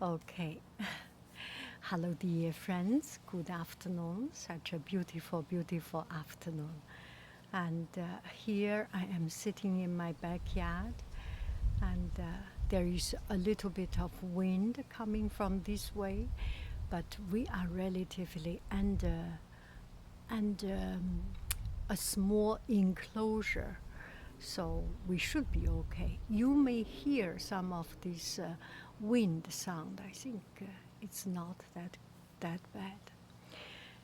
Okay. Hello, dear friends. Good afternoon. Such a beautiful, beautiful afternoon. And here I am sitting in my backyard, and there is a little bit of wind coming from this way, but we are relatively under a small enclosure, so we should be okay. You may hear some of this wind sound. I think it's not that bad.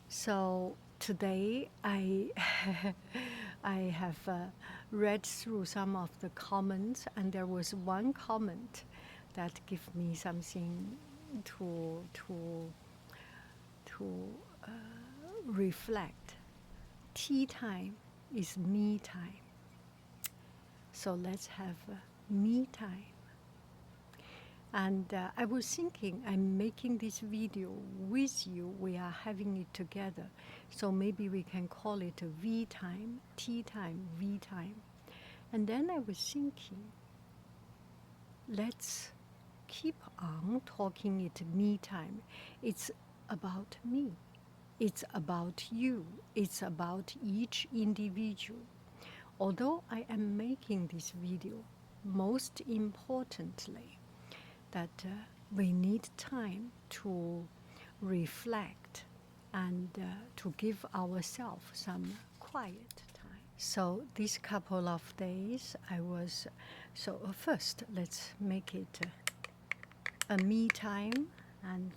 So today I I have read through some of the comments, and there was one comment that gave me something to reflect. Tea time is me time. So let's have me time. And I was thinking, I'm making this video with you. We are having it together. So maybe we can call it a V time, tea time, V time. And then I was thinking, let's keep on talking it me time. It's about me. It's about you. It's about each individual. Although I am making this video, most importantly, that we need time to reflect and to give ourselves some quiet time. So these couple of days I was, first let's make it a me time and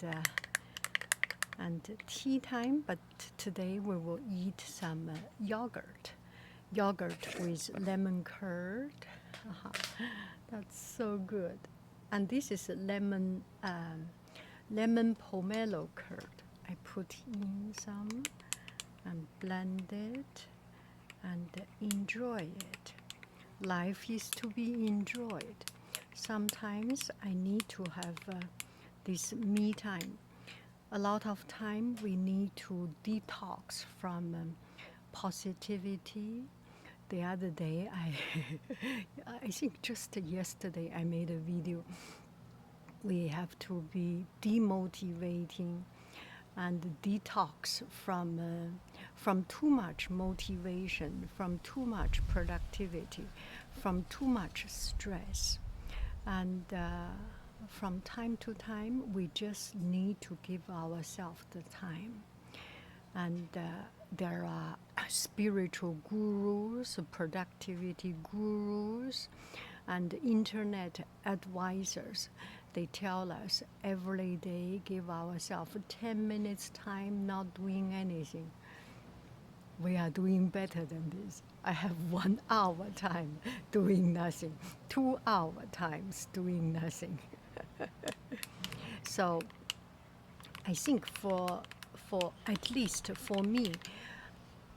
tea time, but today we will eat some yogurt with lemon curd. That's so good. And this is lemon pomelo curd. I put in some and blend it and enjoy it. Life is to be enjoyed. Sometimes I need to have this me time. A lot of time we need to detox from positivity. The other day, I think just yesterday I made a video. We have to be demotivating and detox from too much motivation, from too much productivity, from too much stress. And from time to time, we just need to give ourselves the time. And there are spiritual gurus, productivity gurus, and internet advisors. They tell us every day, give ourselves 10 minutes time not doing anything. We are doing better than this. I have 1 hour time doing nothing, 2 hour times doing nothing. So I think for at least for me,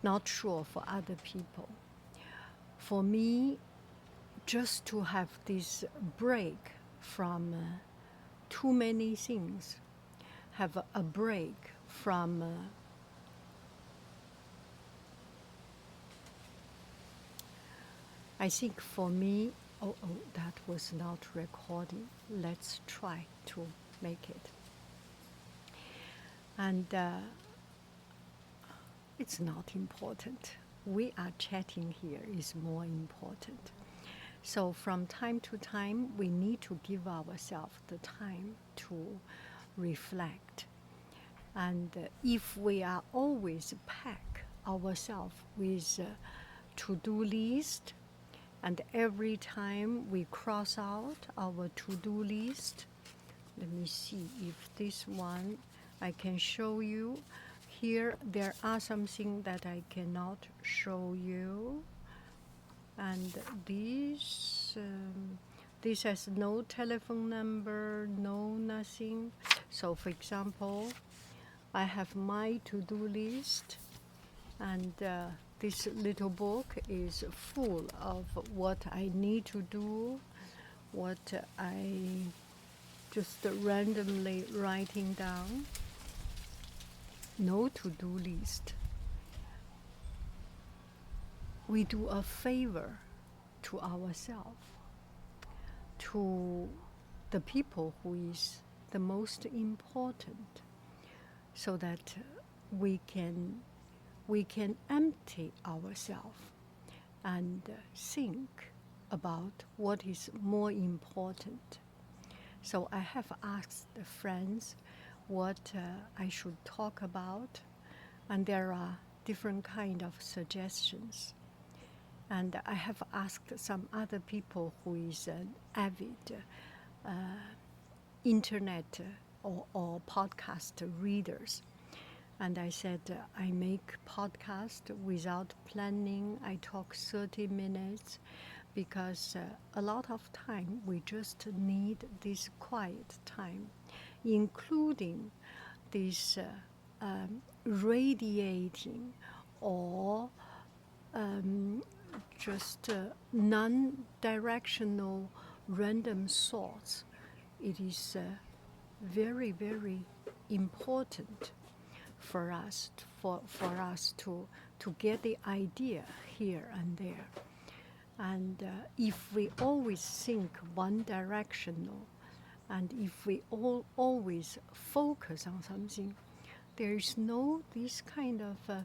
not sure for other people, for me, just to have this break from too many things, have a break from I think for me, that was not recording. Let's try to make it. And it's not important. We are chatting here is more important. So from time to time, we need to give ourselves the time to reflect. And if we are always pack ourselves with a to-do list, and every time we cross out our to-do list, let me see if this one I can show you. Here there are some things that I cannot show you. And this has no telephone number, no nothing. So for example, I have my to-do list, and this little book is full of what I need to do, what I just randomly writing down. No to-do list. We do a favor to ourselves, to the people who is the most important, so that we can empty ourselves and think about what is more important. So I have asked the friends what I should talk about, and there are different kind of suggestions. And I have asked some other people who is an avid internet or podcast readers. And I said, I make podcast without planning. I talk 30 minutes because a lot of time we just need this quiet time, including this radiating or just non-directional random thoughts. It is very, very important for us to get the idea here and there. And if we always think one directional, and if we always focus on something, there is no this kind of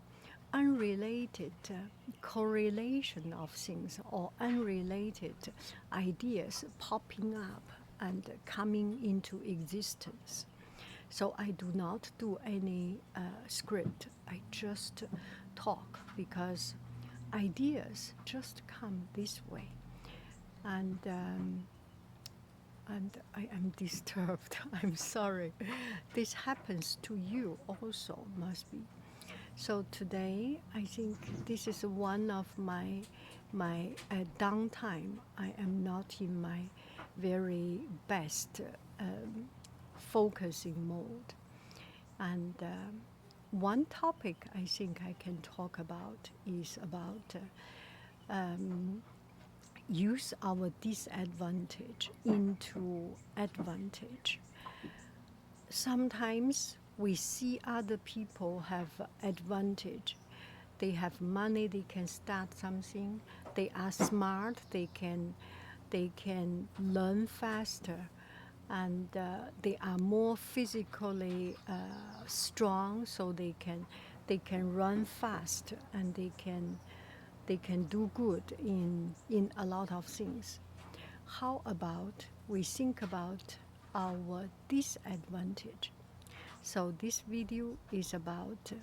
unrelated correlation of things or unrelated ideas popping up and coming into existence. So I do not do any script. I just talk because ideas just come this way. And I am disturbed. I'm sorry. This happens to you also, must be. So today, I think this is one of my downtime. I am not in my very best focusing mode. And one topic I think I can talk about is about use our disadvantage into advantage. Sometimes we see other people have advantage. They have money, they can start something. They are smart, they can learn faster, and they are more physically strong, so they can run fast, and they can do good in a lot of things. How about we think about our disadvantage? So this video is about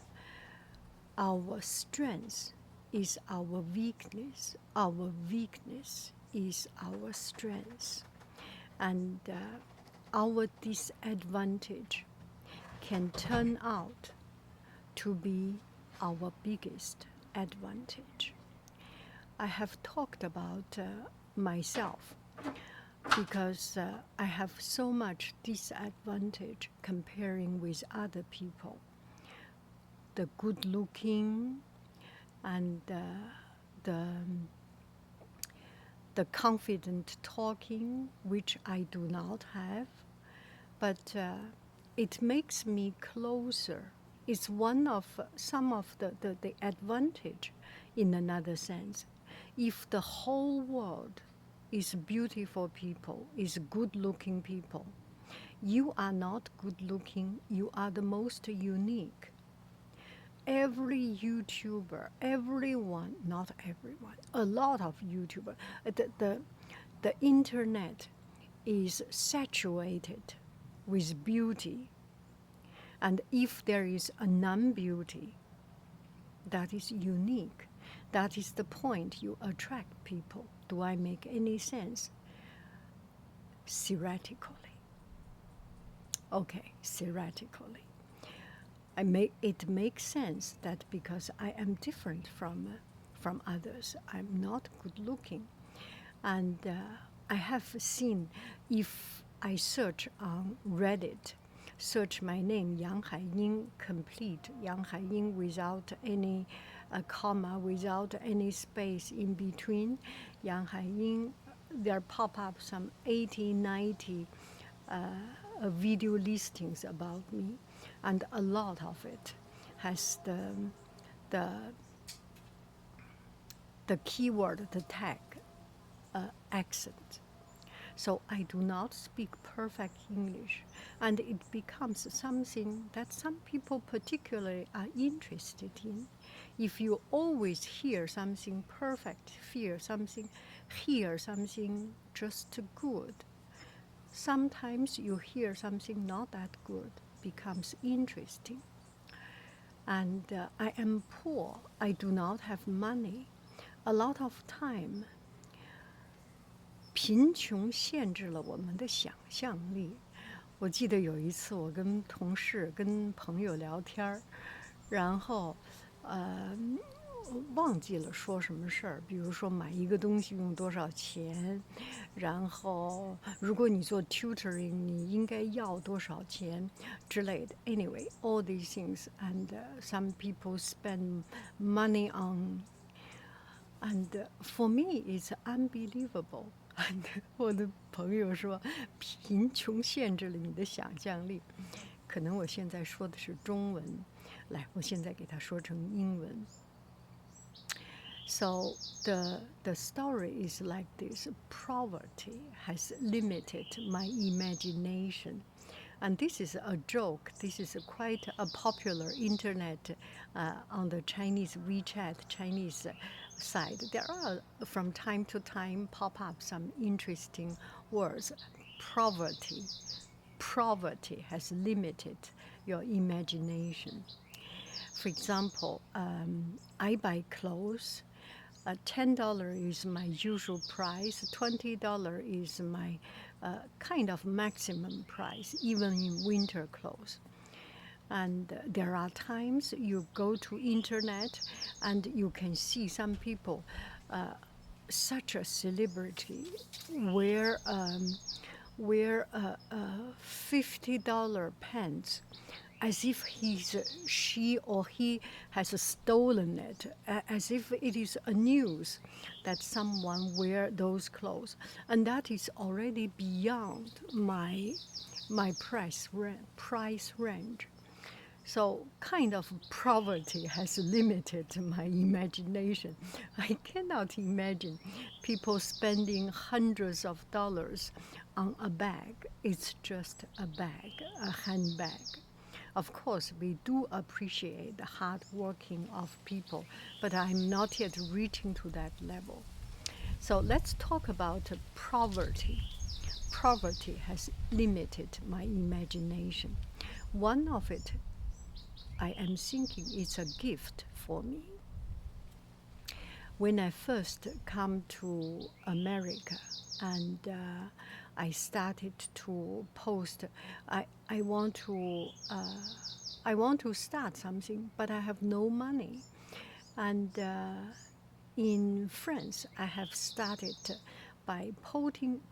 our strength is our weakness. Our weakness is our strength. And our disadvantage can turn out to be our biggest advantage. I have talked about myself because I have so much disadvantage comparing with other people. The good looking and the confident talking, which I do not have, but it makes me closer. It's one of some of the advantage in another sense. If the whole world is beautiful people, is good-looking people, you are not good-looking, you are the most unique. Every YouTuber, everyone, not everyone, a lot of YouTubers, the internet is saturated with beauty. And if there is a non-beauty that is unique, that is the point you attract people. Do I make any sense? Theoretically. Okay, theoretically. It makes sense that because I am different from others, I'm not good looking. And I have seen, if I search on Reddit, search my name, Yang Haiying, complete, Yang Haiying without any comma, without any space in between, Yang Haiying, there pop up some 80, 90 video listings about me, and a lot of it has the keyword, the tag, accent. So I do not speak perfect English, and it becomes something that some people particularly are interested in. If you always hear something perfect, hear something just good, sometimes you hear something not that good, becomes interesting. And I am poor, I do not have money. A lot of time, 贫穷限制了我们的想象力。我记得有一次，我跟同事、跟朋友聊天儿，然后，忘记了说什么事儿，比如说买一个东西用多少钱，然后如果你做 tutoring，你应该要多少钱之类的。Anyway, all these things, and some people spend money on, and for me, it's unbelievable. And 我的朋友说，贫穷限制了你的想象力。可能我现在说的是中文，来，我现在给他说成英文。So the story is like this: poverty has limited my imagination. And this is a joke. This is quite a popular internet on the Chinese WeChat Chinese side. There are from time to time pop up some interesting words. Poverty. Poverty has limited your imagination. For example, I buy clothes. $10 is my usual price. $20 is my kind of maximum price, even in winter clothes. And there are times you go to internet and you can see some people, such a celebrity, wear $50 pants as if she or he has stolen it, as if it is a news that someone wear those clothes, and that is already beyond my price range. So kind of poverty has limited my imagination. I cannot imagine people spending hundreds of dollars on a bag. It's just a bag, a handbag. Of course, we do appreciate the hard working of people, but I'm not yet reaching to that level. So let's talk about poverty. Poverty has limited my imagination. One of it, I am thinking, is a gift for me. When I first come to America and I started to post, I want to start something, but I have no money. And in France, I have started by posting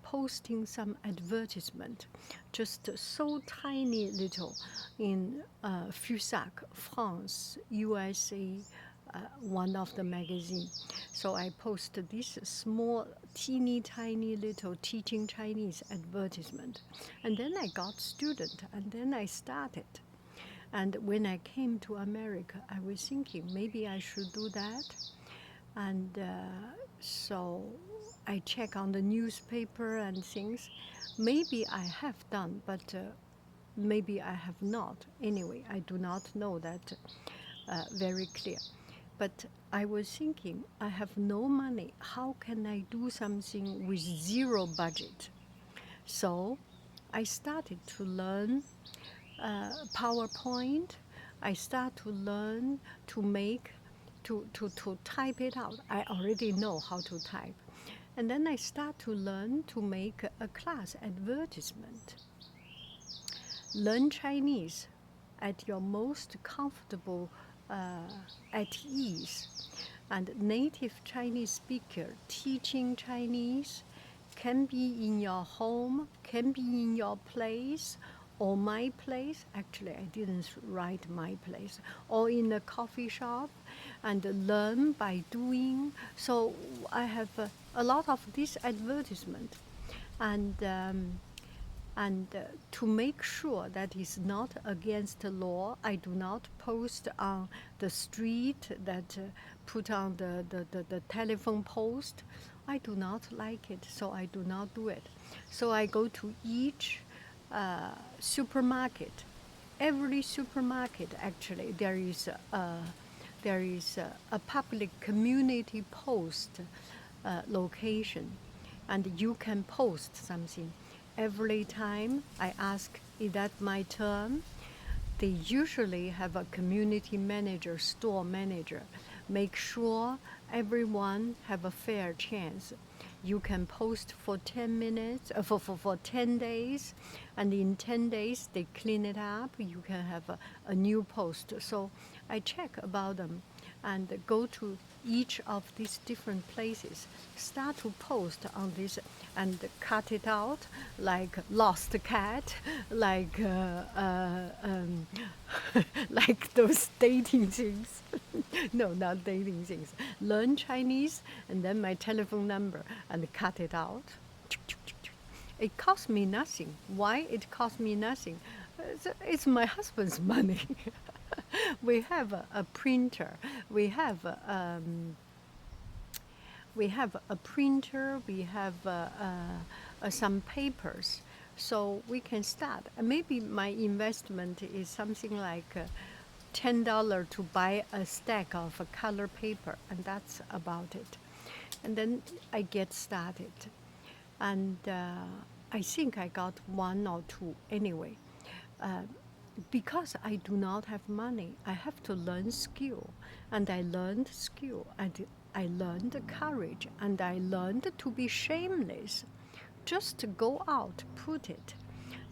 some advertisement, just so tiny little in Fusac, France, USA, one of the magazine. So I posted this small, teeny tiny little teaching Chinese advertisement. And then I got student, and then I started. And when I came to America, I was thinking maybe I should do that. And so I check on the newspaper and things. Maybe I have done, but maybe I have not. Anyway, I do not know that very clear. But I was thinking, I have no money. How can I do something with zero budget? So I started to learn PowerPoint. I start to learn to make, to type it out. I already know how to type. And then I start to learn to make a class advertisement. Learn Chinese at your most comfortable, at ease. And native Chinese speaker teaching Chinese can be in your home, can be in your place, or my place. Actually, I didn't write my place. Or in a coffee shop, and learn by doing. So I have a lot of this advertisement. And to make sure that it's not against the law, I do not post on the street, that put on the telephone post I do not like it, so I do not do it. So I go to each supermarket. Every supermarket, actually, there is a public community post location, and you can post something. Every time I ask, is that my turn? They usually have a community manager, store manager, make sure everyone have a fair chance. You can post for 10 minutes, for 10 days, and in 10 days they clean it up. You can have a new post. So I check about them and go to each of these different places, start to post on this and cut it out like lost cat, like like those dating things. No, not dating things. Learn Chinese and then my telephone number and cut it out. It cost me nothing. Why it cost me nothing? It's my husband's money. We have a printer. We have a printer. We have some papers, so we can start. Maybe my investment is something like $10 to buy a stack of color paper, and that's about it. And then I get started, and I think I got one or two anyway. Because I do not have money, I have to learn skill. And I learned skill, and I learned courage, and I learned to be shameless. Just go out, put it.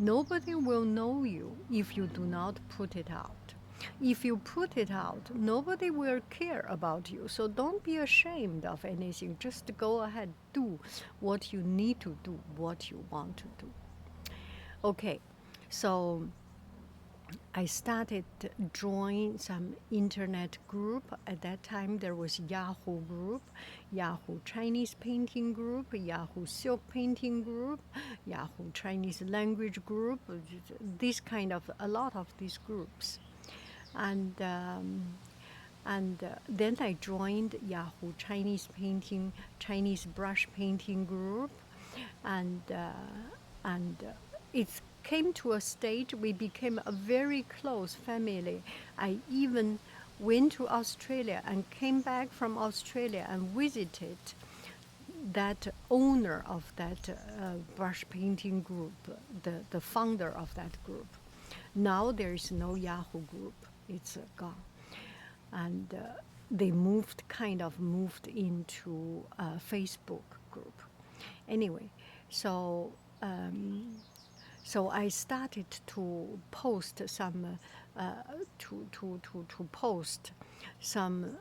Nobody will know you if you do not put it out. If you put it out, nobody will care about you. So don't be ashamed of anything. Just go ahead, do what you need to do, what you want to do. Okay, so I started join some internet group. At that time, there was Yahoo group, Yahoo Chinese painting group, Yahoo silk painting group, Yahoo Chinese language group. This kind of a lot of these groups, and then I joined Yahoo Chinese painting, Chinese brush painting group, and it came to a stage we became a very close family. I even went to Australia and came back from Australia and visited that owner of that brush painting group, the founder of that group. Now there is no Yahoo group, it's gone. And they moved into a Facebook group. Anyway, so I started to post some to post some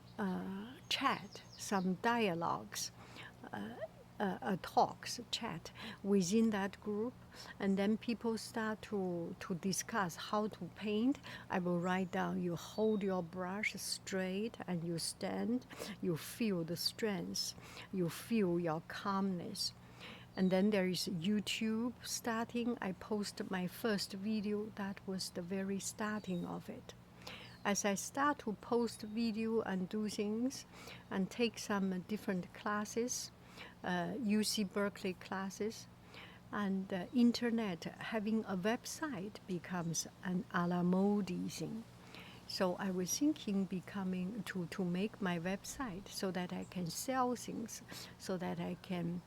chat, some dialogues, talks, chat within that group, and then people start to discuss how to paint. I will write down, you hold your brush straight and you stand, you feel the strength, you feel your calmness. And then there is YouTube starting. I posted my first video. That was the very starting of it. As I start to post video and do things and take some different classes, UC Berkeley classes, and internet, having a website becomes an a la mode thing. So I was thinking to make my website so that I can sell things, so that I can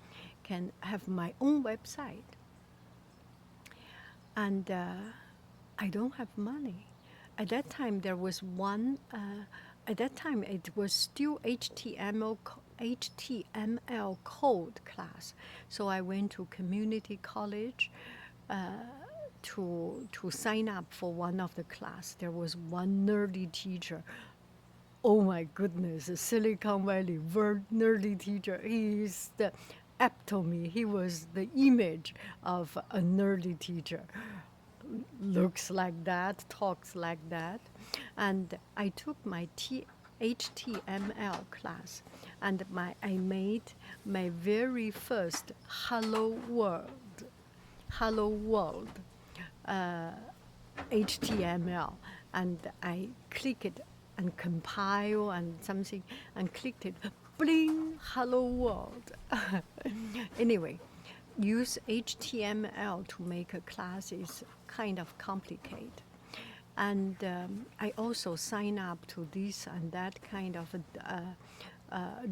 have my own website. And I don't have money. At that time, there was one. At that time, it was still HTML code class. So I went to community college to sign up for one of the class. There was one nerdy teacher. Oh my goodness, a Silicon Valley nerdy teacher. He is the epitome. He was the image of a nerdy teacher. Looks like that, talks like that. And I took my HTML class, and I made my very first Hello World HTML, and I click it and compile and something and clicked it. bling, hello world. Anyway, use HTML to make a class is kind of complicated. And I also sign up to this and that kind of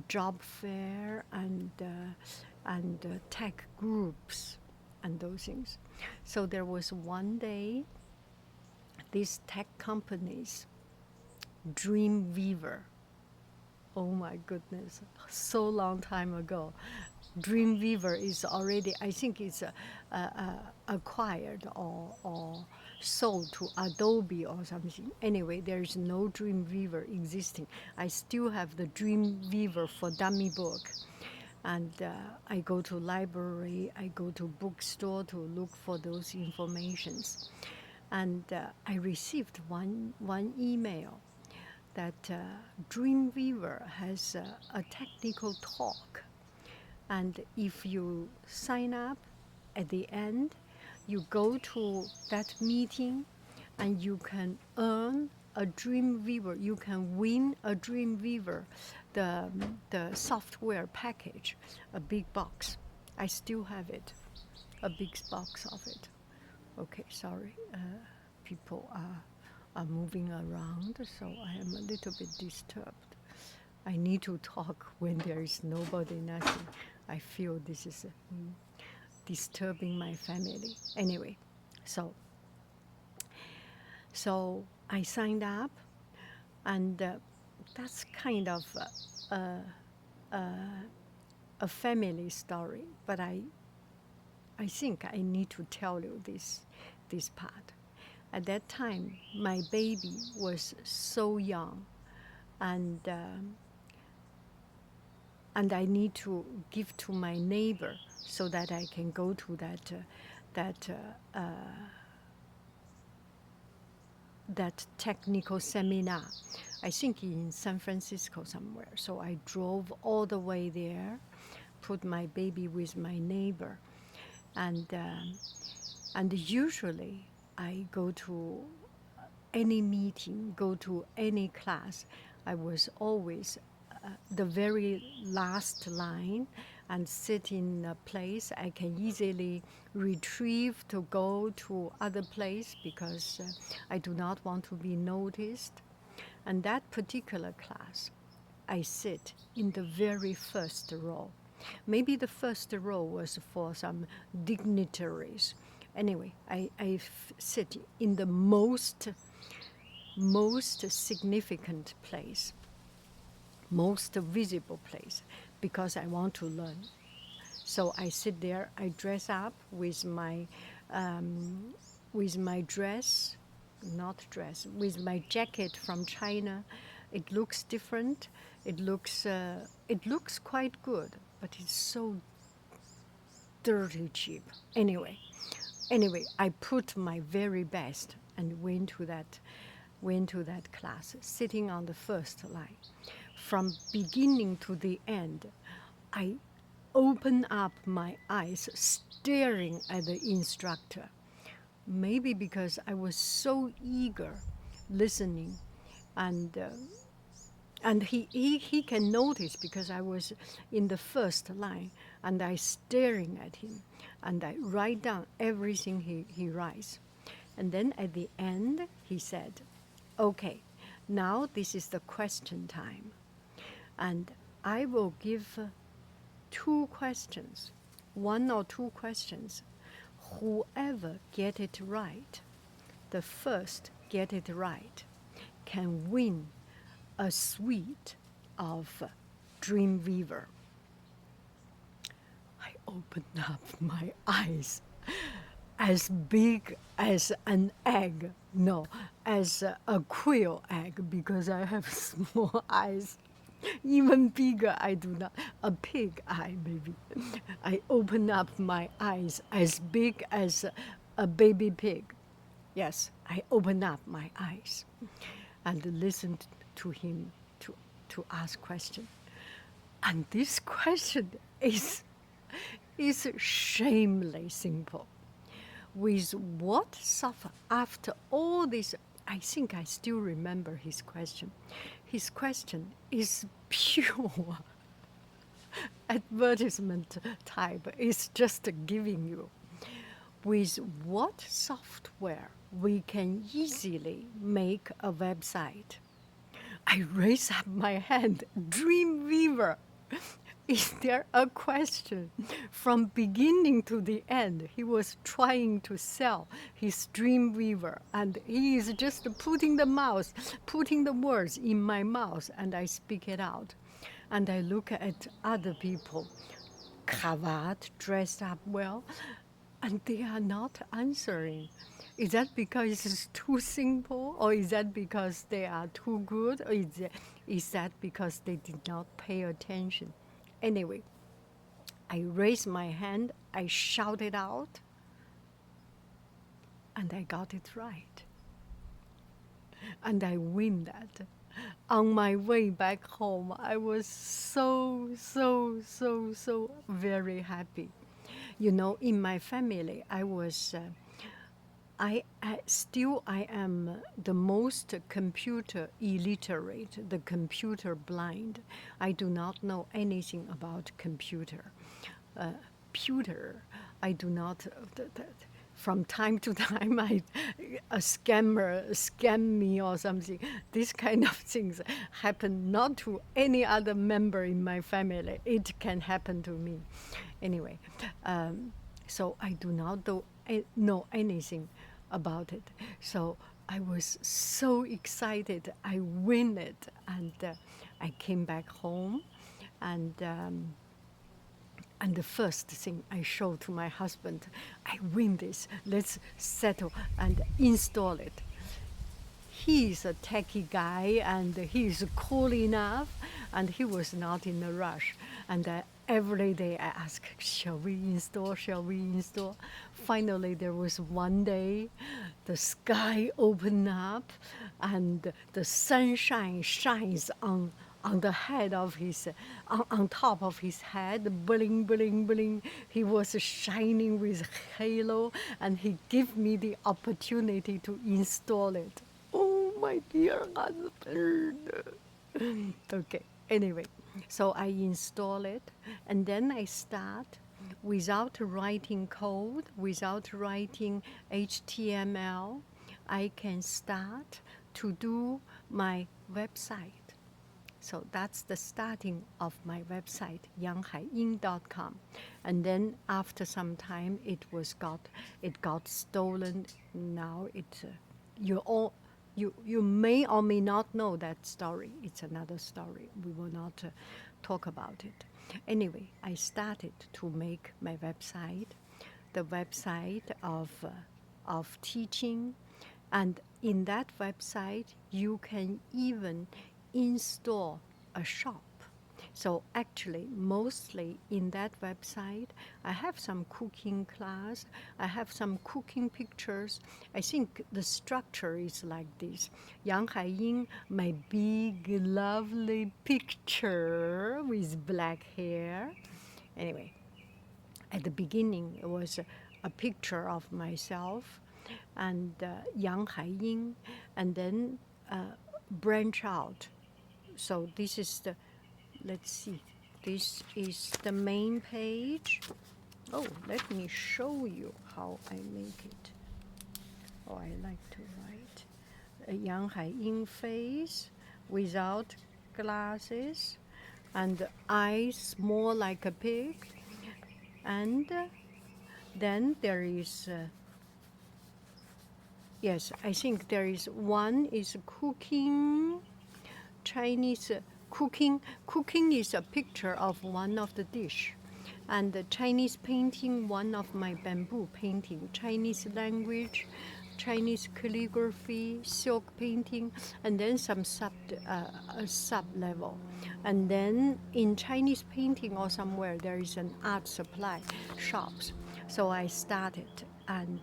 job fair and tech groups and those things. So there was one day, these tech companies, Dreamweaver. Oh my goodness, so long time ago. Dreamweaver is already, I think it's acquired or sold to Adobe or something. Anyway, there is no Dreamweaver existing. I still have the Dreamweaver for dummy book. And I go to library, I go to bookstore to look for those informations. And I received one email that Dreamweaver has a technical talk. And if you sign up at the end, you go to that meeting and you can earn a Dreamweaver. You can win a Dreamweaver, the software package, a big box. I still have it, a big box of it. Okay, sorry, people are moving around, so I am a little bit disturbed. I need to talk when there is nobody, nothing. I feel this is disturbing my family. Anyway, so I signed up, and that's kind of a family story. But I think I need to tell you this part. At that time, my baby was so young, and I need to give to my neighbor so that I can go to that technical seminar. I think in San Francisco somewhere. So I drove all the way there, put my baby with my neighbor, and usually I go to any meeting, go to any class. I was always the very last line and sit in a place I can easily retrieve to go to other place because I do not want to be noticed. And that particular class, I sit in the very first row. Maybe the first row was for some dignitaries. Anyway, I sit in the most significant place, most visible place, because I want to learn. So I sit there, I dress up with my dress, not dress, with my jacket from China. It looks different. It looks quite good, but it's so dirty cheap. Anyway, I put my very best and went to that class, sitting on the first line. From beginning to the end, I open up my eyes, staring at the instructor. Maybe because I was so eager listening, and he can notice because I was in the first line, and I staring at him, and I write down everything he writes. And then at the end, he said, okay, now this is the question time. And I will give two questions, one or two questions. Whoever get it right, the first get it right, can win a suite of Dreamweaver. I opened up my eyes, as big as an egg. No, as a quail egg, because I have small eyes. Even bigger, I do not. A pig eye, maybe. I open up my eyes as big as a baby pig. Yes, I open up my eyes and listened to him to ask question. And this question is shamefully simple. With what suffer after all this? I think I still remember his question. His question is pure. advertisement type. It's just giving you with what software we can easily make a website. I raise up my hand. Dreamweaver. Is there a question? From beginning to the end, he was trying to sell his Dreamweaver, and he is just putting the words in my mouth, and I speak it out. And I look at other people, cravat, dressed up well, and they are not answering. Is that because it's too simple, or is that because they are too good, or is that because they did not pay attention? Anyway, I raised my hand, I shouted out, and I got it right. And I win that. On my way back home, I was so very happy. You know, in my family, I am the most computer illiterate, the computer blind. I do not know anything about computer. I do not. From time to time, a scammer scam me or something. These kind of things happen not to any other member in my family. It can happen to me. Anyway, so I do not know anything about it. So I was so excited. I win it, and I came back home, and the first thing I showed to my husband, I win this. Let's settle and install it. He is a techie guy, and he is cool enough, and he was not in a rush. And every day I ask, shall we install? Shall we install? Finally, there was one day, the sky opened up, and the sunshine shines on the head of his, on top of his head, bling, bling, bling. He was shining with halo, and he gave me the opportunity to install it. Oh, my dear husband. Okay, anyway, so I install it, and then I start without writing code, without writing HTML. I can start to do my website. So that's the starting of my website, yanghaiyin.com. And then after some time, it got stolen. Now you may or may not know that story. It's another story. We will not talk about it. Anyway, I started to make my website, the website of teaching, and in that website you can even install a shop. So actually, mostly in that website, I have some cooking class, I have some cooking pictures. I think the structure is like this. Yang Haiyin, my big, lovely picture with black hair. Anyway, at the beginning, it was a picture of myself and Yang Haiyin, and then branch out. So this is the, let's see, this is the main page. Oh, let me show you how I make it. Oh, I like to write. A Yang Haiyin face without glasses, and eyes more like a pig. And then there is, yes, I think there is one is cooking, Chinese cooking. Cooking is a picture of one of the dish, and the Chinese painting, one of my bamboo painting, Chinese language, Chinese calligraphy, silk painting, and then some sub level. And then in Chinese painting or somewhere there is an art supply shops. So I started and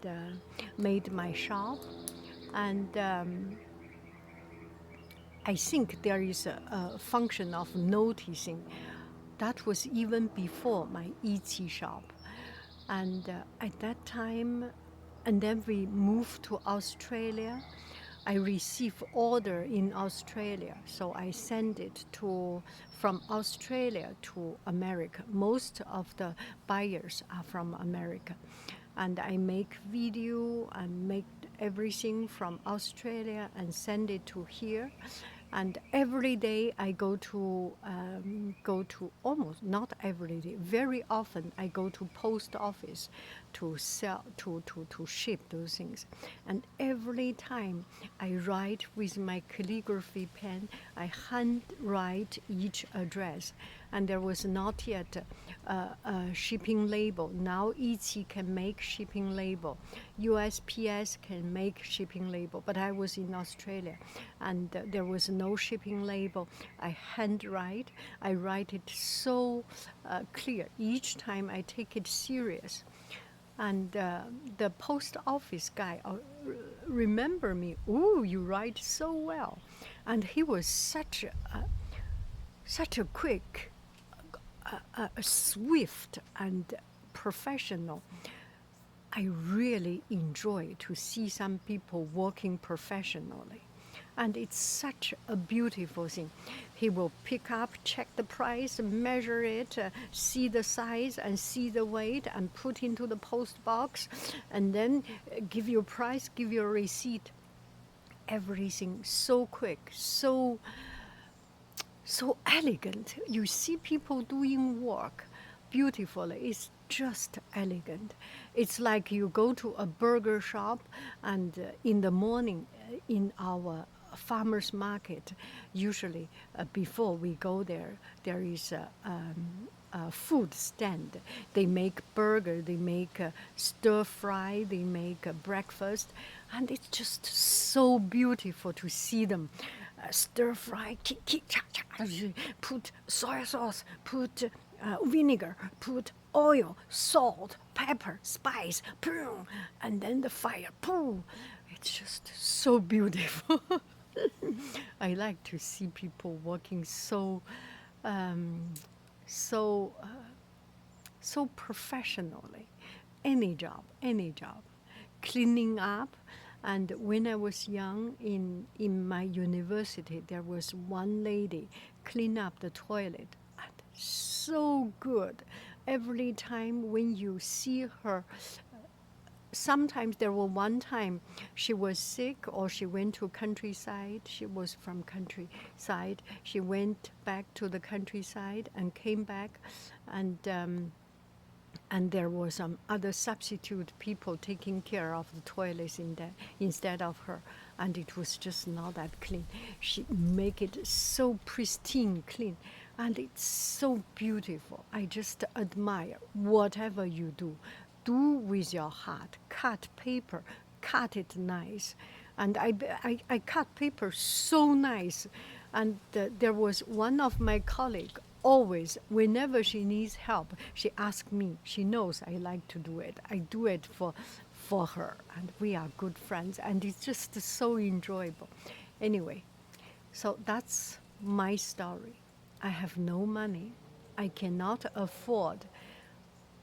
made my shop, and I think there is a function of noticing. That was even before my Ichi shop. And at that time, and then we moved to Australia. I receive order in Australia, so I send it to from Australia to America. Most of the buyers are from America, and I make video and make everything from Australia and send it to here. And every day I go to almost not every day, very often I go to post office to sell to ship those things. And every time I write with my calligraphy pen, I handwrite each address. And there was not yet a shipping label. Now Etsy can make shipping label. USPS can make shipping label. But I was in Australia and there was no shipping label. I handwrite. I write it so clear. Each time I take it serious. And the post office guy remember me. Ooh, you write so well. And he was such a quick, swift and professional. I really enjoy to see some people working professionally. And it's such a beautiful thing. He will pick up, check the price, measure it, see the size and see the weight and put into the post box, and then give you a price, give you a receipt. Everything so quick, so elegant. You see people doing work beautifully. It's just elegant. It's like you go to a burger shop and in the morning in our farmers market, usually before we go there, there is a food stand. They make burger, they make stir fry, they make breakfast, and it's just so beautiful to see them stir fry, put soy sauce, put vinegar, put oil, salt, pepper, spice, boom, and then the fire, boom. It's just so beautiful. I like to see people working so, so, so professionally. Any job, any job. Cleaning up. And when I was young in my university, there was one lady clean up the toilet. And so good. Every time when you see her, sometimes there was one time she was sick or she went to countryside. She was from countryside. She went back to the countryside and came back, and there were some other substitute people taking care of the toilets in there instead of her, and it was just not that clean. She make it so pristine clean, and it's so beautiful. I just admire whatever you do with your heart. Cut paper, cut it nice. And I cut paper so nice. And there was one of my colleagues, always, whenever she needs help, she asks me. She knows I like to do it. I do it for her, and we are good friends, and it's just so enjoyable. Anyway, so that's my story. I have no money. I cannot afford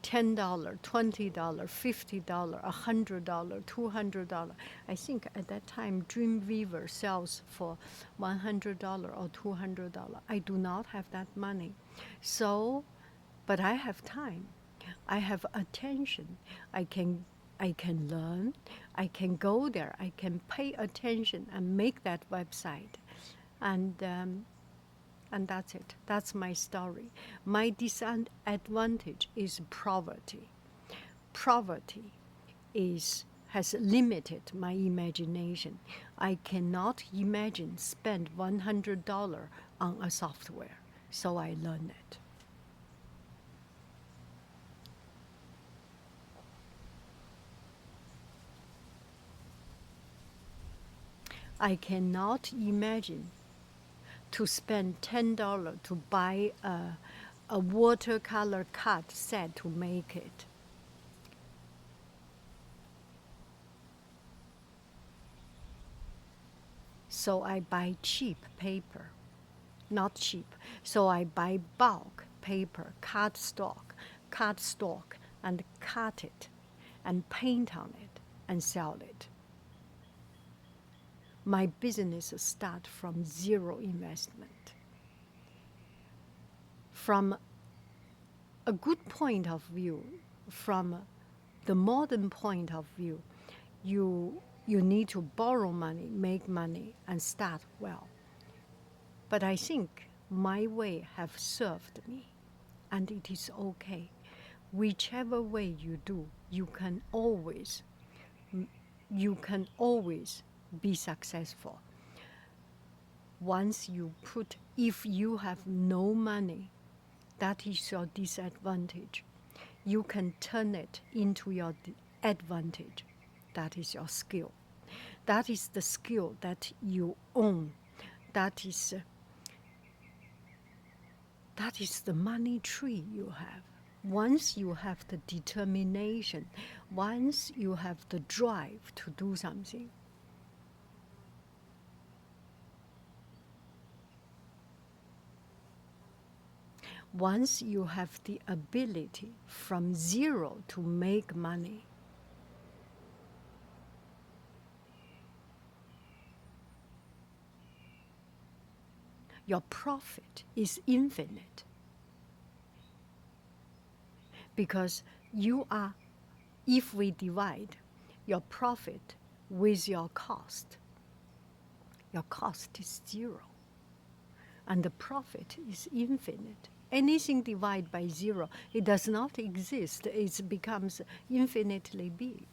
$10, $20, $50, $100, $200. I think at that time Dreamweaver sells for $100 or $200. I do not have that money. So, but I have time. I have attention. I can learn. I can go there. I can pay attention and make that website. And that's it. That's my story. My disadvantage is poverty. Poverty has limited my imagination. I cannot imagine spend $100 on a software, so I learn it. I cannot imagine to spend $10 to buy a watercolor cut set to make it. So I buy cheap paper, not cheap. So I buy bulk paper, cardstock, and cut it, and paint on it, and sell it. My business start from zero investment. From a good point of view, from the modern point of view, you need to borrow money, make money, and start well. But I think my way have served me, and it is okay. Whichever way you do, you can always be successful. Once you put, if you have no money, that is your disadvantage. You can turn it into your advantage. That is your skill. That is the skill that you own. That is the money tree you have. Once you have the determination, once you have the drive to do something, once you have the ability from zero to make money, your profit is infinite. Because you are, if we divide your profit with your cost is zero. And the profit is infinite. Anything divided by zero, it does not exist. It becomes infinitely big.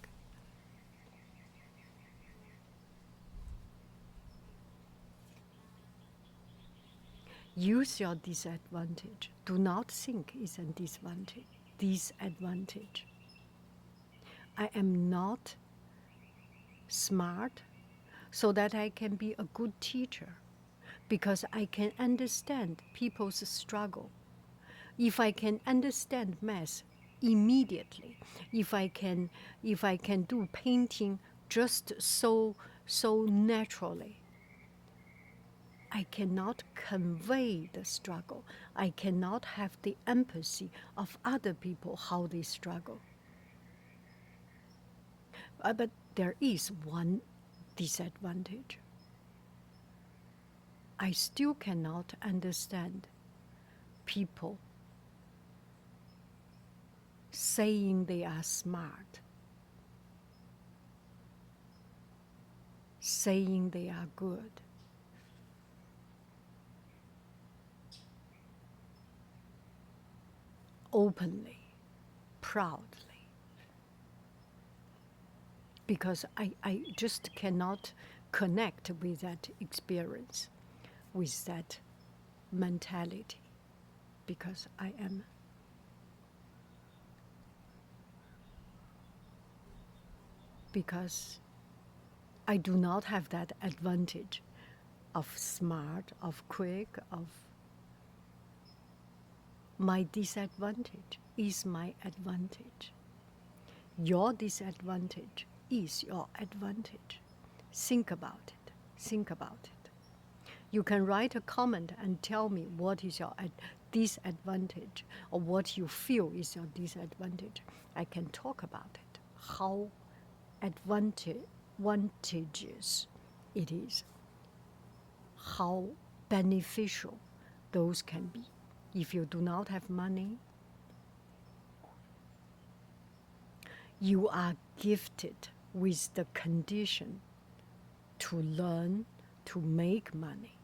Use your disadvantage. Do not think it's a disadvantage. I am not smart so that I can be a good teacher, because I can understand people's struggle. If I can understand math immediately, if I can do painting just so naturally, I cannot convey the struggle. I cannot have the empathy of other people, how they struggle. But there is one disadvantage. I still cannot understand people saying they are smart, saying they are good. Openly, proudly. Because I just cannot connect with that experience, with that mentality, because because I do not have that advantage of smart, of quick, of my disadvantage is my advantage. Your disadvantage is your advantage. Think about it. Think about it. You can write a comment and tell me what is your disadvantage, or what you feel is your disadvantage. I can talk about it, how advantageous it is, how beneficial those can be. If you do not have money, you are gifted with the condition to learn to make money.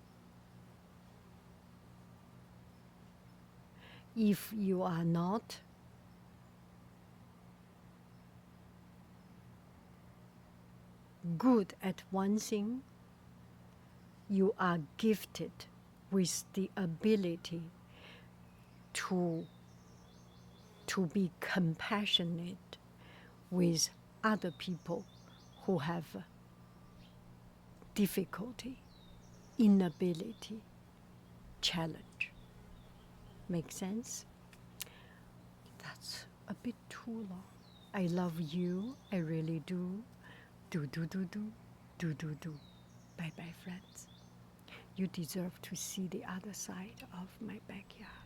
If you are not good at one thing, you are gifted with the ability to be compassionate with other people who have difficulty, inability, challenge. Make sense? That's a bit too long. I love you, I really do. Do. Bye-bye, friends. You deserve to see the other side of my backyard.